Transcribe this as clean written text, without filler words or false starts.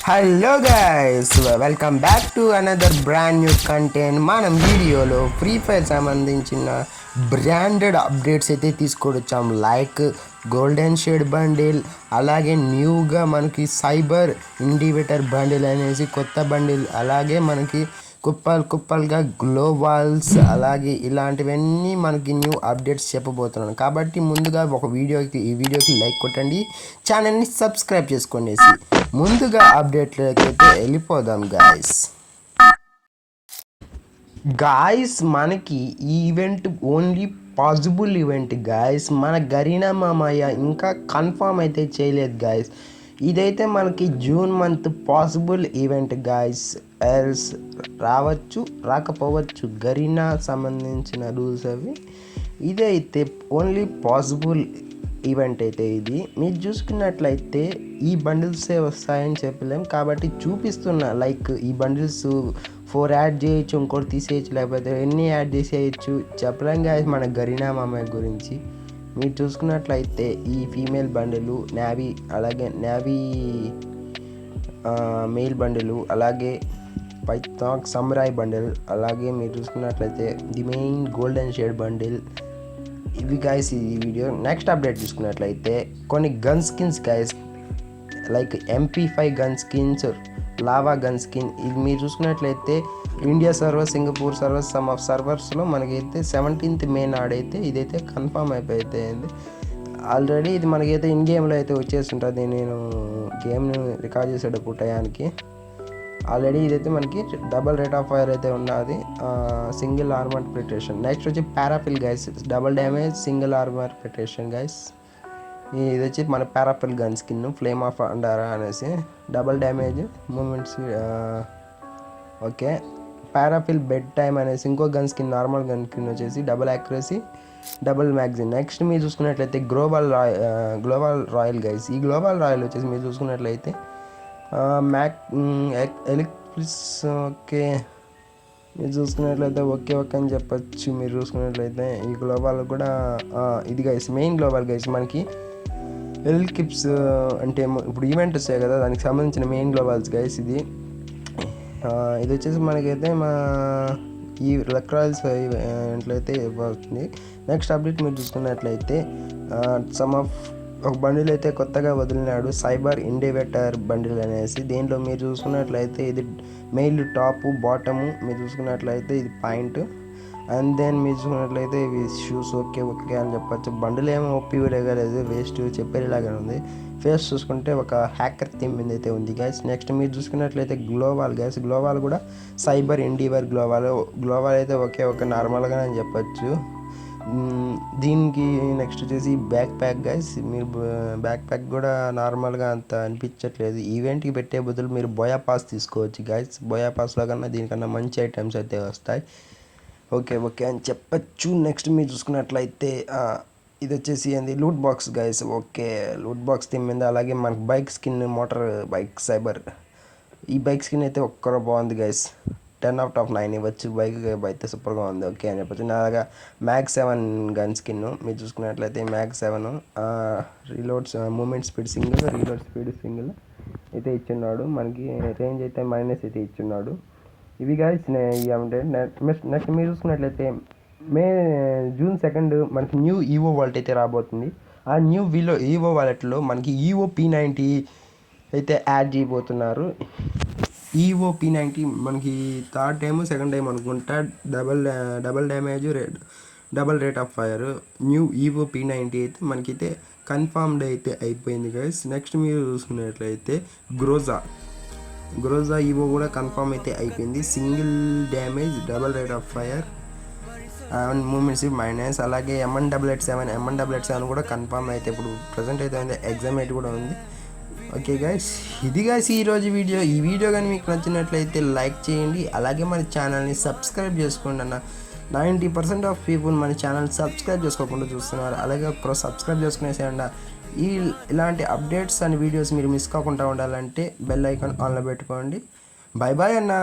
Hello guys, welcome back to another brand new content. మనం వీడియోలో free fire సంబంధించిన branded updates అయితే తీసుకొచ్చాం. లైక్ గోల్డెన్ షేడ్ బండిల్, అలాగే న్యూగా మనకి సైబర్ ఇండివేటర్ బండిల్ అనేసి కొత్త బండిల్, అలాగే మనకి కుప్పలుగా గ్లోవాల్స్, అలాగే ఇలాంటివన్నీ మనకి న్యూ అప్డేట్స్ చెప్పబోతున్నాను. కాబట్టి ముందుగా ఈ వీడియోకి లైక్ కొట్టండి, ఛానల్ని సబ్స్క్రైబ్ చేసుకోండి. ముందుగా అప్డేట్లోకి అయితే వెళ్ళిపోదాం గాయస్. మనకి ఈ event only possible event guys. మన గరీనా మామయ్య ఇంకా కన్ఫర్మ్ అయితే చేయలేదు గాయస్. ఇదైతే మనకి June month possible event guys. Else రావచ్చు, రాకపోవచ్చు. గరీనా సంబంధించిన రూల్స్ అవి. ఇదైతే ఓన్లీ పాసిబుల్ ఈవెంట్ అయితే ఇది. మీరు చూసుకున్నట్లయితే ఈ బండిల్సే వస్తాయని చెప్పలేం, కాబట్టి చూపిస్తున్నా. లైక్ ఈ బండిల్స్ 4 యాడ్ చేయొచ్చు, ఇంకోటి తీసేయచ్చు, లేకపోతే ఎన్ని యాడ్ చేసేయచ్చు చెప్పలేం గాయస్ మన గరీనా మామయ్య గురించి. మీరు చూసుకున్నట్లయితే ఈ ఫీమేల్ బండిలు నావీ, అలాగే నావీ మెయిల్ బండిలు, అలాగే పైథాన్ సమ్రాయ్ బండిల్, అలాగే మీరు చూసుకున్నట్లయితే the main golden shade bundle. ఇవి గాయస్ ఈ వీడియో. నెక్స్ట్ అప్డేట్ చూసుకున్నట్లయితే కొన్ని gun skins guys, like MP5 gun skins, lava gun skin. ఇది మీరు చూసుకున్నట్లయితే India server, Singapore server, some of సర్వర్స్లో మనకైతే 17th మే నాడైతే ఇదైతే కన్ఫర్మ్ అయిపోయింది ఆల్రెడీ. ఇది మనకైతే ఇన్ గేమ్లో అయితే వచ్చేస్తుంటుంది. నేను గేమ్ని రికార్డ్ చేసేటప్పుడు టయానికి ఆల్రెడీ ఇదైతే మనకి డబల్ రేట్ ఆఫ్ ఫైర్ అయితే ఉన్నది, సింగిల్ ఆర్మర్ పెటేషన్. నెక్స్ట్ వచ్చి Parafal guys, double damage single armour penetration guys. ఇది వచ్చి మన Parafal gun skin, flame of Andara అనేసి. Double damage moments. Okay, Parafal bed time అనేసి ఇంకో gun skin, normal gun skin వచ్చేసి double accuracy, double magazine. Next మీరు చూసుకున్నట్లయితే global royal guys. ఈ గ్లోబల్ రాయల్ వచ్చేసి మీరు చూసుకున్నట్లయితే ఎలిక్ట్రిస్. ఓకే, మీరు చూసుకున్నట్లయితే ఓకే అని చెప్పచ్చు. మీరు చూసుకున్నట్లయితే ఈ గ్లోబల్ కూడా ఇది గైస్ మెయిన్ గ్లోబల్ గైస్. మనకి ఎలిక్లిప్స్ అంటే ఇప్పుడు ఈవెంట్ వస్తాయి కదా, దానికి సంబంధించిన మెయిన్ గ్లోబల్స్ గైస్. ఇది వచ్చేసి మనకైతే ఈ లక్ రాయల్స్ ఎట్లయితే వస్తుంది. నెక్స్ట్ అప్డేట్ మీరు చూసుకున్నట్లయితే సమ్ ఆఫ్ ఒక బండిల్ అయితే కొత్తగా వదిలినాడు, సైబర్ ఇండివేటర్ బండిల్ అనేసి. దీంట్లో మీరు చూసుకున్నట్లయితే ఇది మెయిల్ టాప్, బాటము. మీరు చూసుకున్నట్లయితే ఇది పాయింట్, అండ్ దెన్ మీరు చూసుకున్నట్లయితే ఇవి షూస్. ఓకే అని చెప్పచ్చు. బండిల్ ఏమో ఒప్పిలేదు, వేస్ట్ చెప్పేలాగా ఉంది. ఫేస్ చూసుకుంటే ఒక హ్యాకర్ థీమ్ మీద అయితే ఉంది గైస్. నెక్స్ట్ మీరు చూసుకున్నట్లయితే గ్లోవాల్ గైస్. గ్లోవాల్ కూడా సైబర్ ఇండివేర్ గ్లోవాల్ అయితే ఒక నార్మల్గానే అని చెప్పచ్చు. దీనికి నెక్స్ట్ వచ్చేసి బ్యాక్ ప్యాక్ గైస్. మీరు బ్యాక్ ప్యాక్ కూడా నార్మల్గా అంత అనిపించట్లేదు. ఈవెంట్కి పెట్టే బదులు మీరు బోయా పాస్ తీసుకోవచ్చు గైస్. బోయా పాస్లో కన్నా దీనికన్నా మంచి ఐటమ్స్ అయితే వస్తాయి. ఓకే అని చెప్పచ్చు. నెక్స్ట్ మీరు చూసుకున్నట్లయితే ఇది వచ్చేసి ఏంది loot box guys. Okay, loot box theme మీద. అలాగే మనకు bike skin, motor bike cyber. ఈ బైక్ స్కిన్ అయితే ఒక్కరో బాగుంది గైస్. 10/9 ఇవ్వచ్చు. బైక్ అయితే సూపర్గా ఉంది. ఓకే అని చెప్పచ్చు. అలాగా మ్యాగ్ 7 గన్ స్కిన్. మీరు చూసుకున్నట్లయితే mag 7 reloads, movement speed single, reload speed single అయితే ఇచ్చున్నాడు. మనకి రేంజ్ అయితే మైనస్ అయితే ఇచ్చున్నాడు. ఇవి గాయస్ నెక్స్ట్ మీరు చూసుకున్నట్లయితే జూన్ 2 మనకి న్యూ ఈవో వాలెట్ అయితే రాబోతుంది. ఆ న్యూ ఈవో వాలెట్లో మనకి ఈవో P90 అయితే యాడ్ చేయబోతున్నారు. ఈవో P90 మనకి థర్డ్ టైము సెకండ్ టైం అనుకుంటా double damage, double rate of fire. New EO P90 అయితే మనకైతే కన్ఫర్మ్డ్ అయితే అయిపోయింది గైస్. నెక్స్ట్ మీరు చూసుకున్నట్లయితే గ్రోజా ఈవో కూడా కన్ఫర్మ్ అయితే అయిపోయింది. Single damage, double rate of fire, moments minus. అలాగే MN887 కూడా కన్ఫర్మ్ అయితే ఇప్పుడు ప్రజెంట్ అయితే ఉంది. ఎగ్జామ్ అయితే కూడా ఉంది. ఓకే గైస్, ఇది గైస్ ఈరోజు వీడియో. ఈ వీడియో కానీ మీకు నచ్చినట్లయితే లైక్ చేయండి, అలాగే మన ఛానల్ని సబ్స్క్రైబ్ చేసుకోండి అన్న. 90% ఆఫ్ పీపుల్ మన ఛానల్ సబ్స్క్రైబ్ చేసుకోకుండా చూస్తున్నారు. అలాగే ఒక్కరోజు సబ్స్క్రైబ్ చేసుకునేసేయండి. ఇలాంటి అప్డేట్స్ అండ్ వీడియోస్ మీరు మిస్ కాకుండా ఉండాలంటే బెల్ ఐకాన్ ఆన్లో పెట్టుకోండి. బాయ్ అన్న.